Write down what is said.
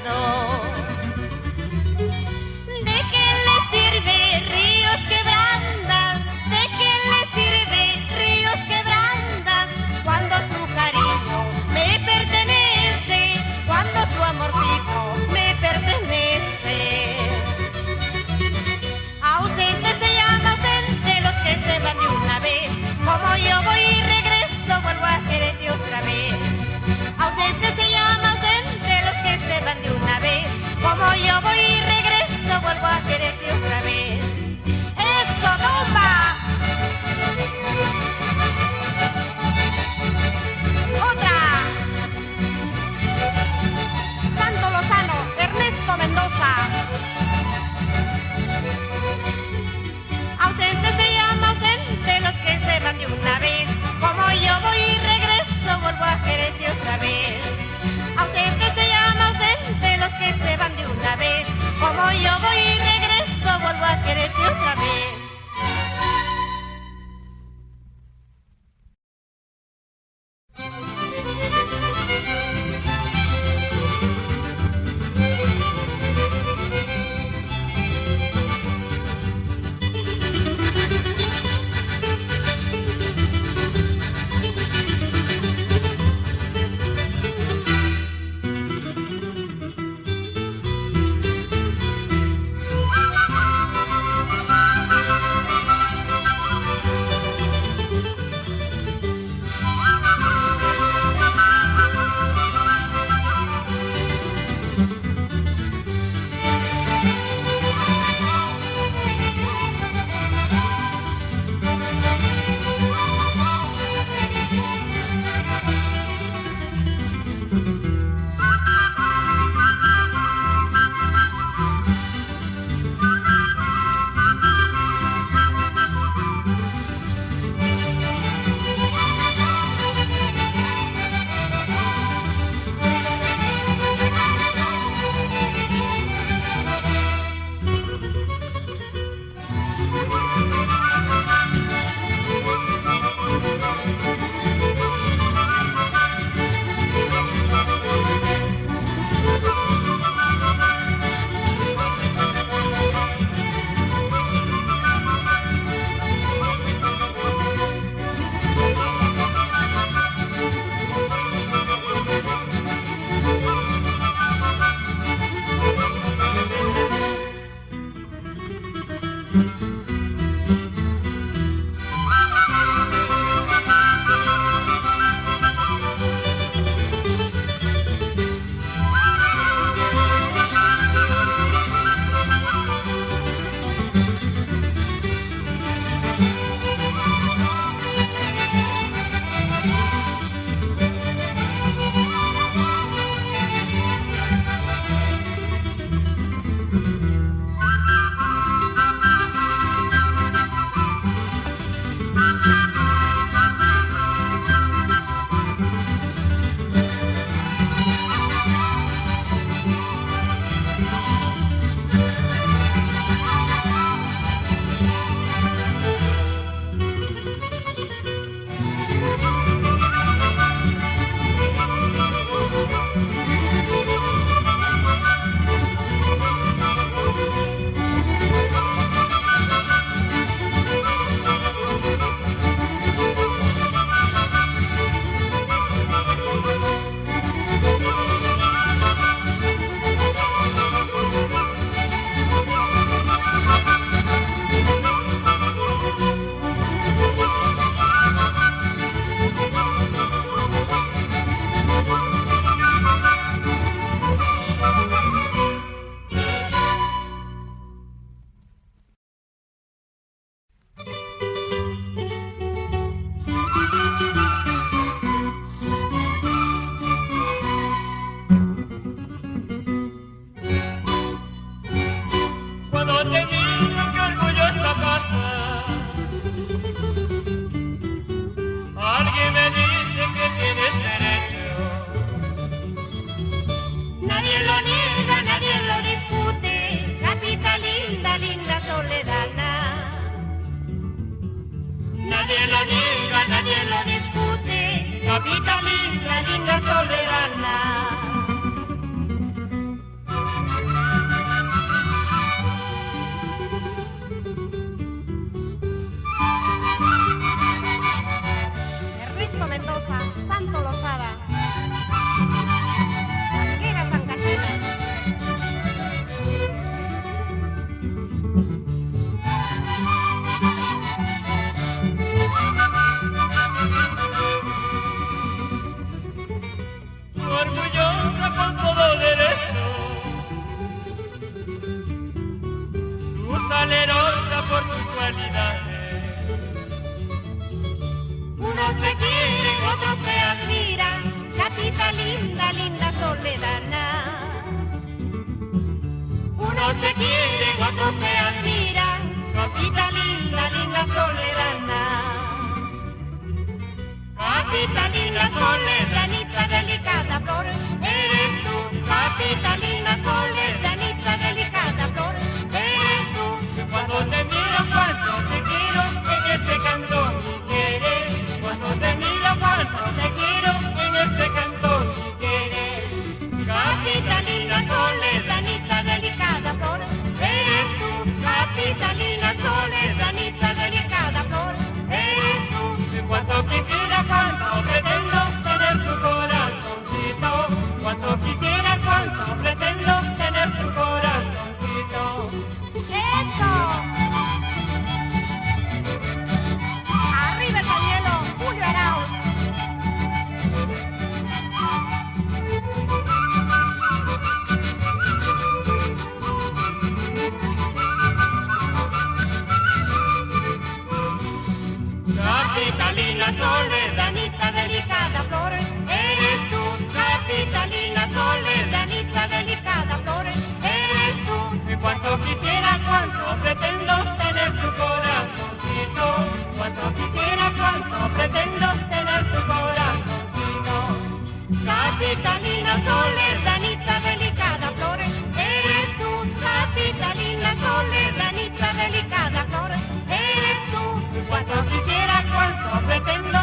llorando. ¿De qué le sirve ríos quebrandas? ¿De qué le sirve ríos quebrandas? Cuando tu cariño me pertenece, cuando tu amorcito me pertenece. Ausente se llama ausente los que se van de una vez. Como yo voy y regreso, vuelvo a quererte otra vez. Ausente se llama ausente los que se van de una vez. Como yo voy y regreso, vuelvo a quererte otra vez. ¡Eso, tumba! ¡Otra! Santo Lozano, Ernesto Mendoza. Ausente se llama ausente los que se van de una vez. Como yo voy y regreso, vuelvo a quererte otra vez. Ausente se llama ausente los que se van de una vez. Como yo voy y regreso, vuelvo a quererte otra vez. Capita linda, linda soberana. Unos te quieren, otros te admiran, cosita linda, linda Soledadna. Capitalina Soledanita, delicada flor, eres tú. Capitalina Soledanita, delicada flor, eres tú. Cuando te miro, cuánto te quiero, en ese cantón tú quieres. Cuando te miro, cuánto te quiero, en ese cantón tú quieres. Capitalina Soledanita, delicada flor, eres tú. Capitalina Soledanita, delicada flor, eres tú. Cuánto quisiera, cuánto pretendo tener tu corazoncito. Cuánto quisiera, cuánto pretendo tener tu corazoncito. ¡Eso! ¡Arriba el pañuelo! ¡Julio Arauz! Capitalina Soledanita, delicada flor, eres tú. Capitalina Soledanita, delicada flor, eres tú. Y cuánto quisiera, cuánto pretendo tener tu corazoncito. Cuánto quisiera, cuánto pretendo tener tu corazoncito. Capitalina Soledanita, delicada flor, eres tú. Capitalina Soledanita, delicada flor, eres tú. Y cuánto quisiera, cuánto pretendo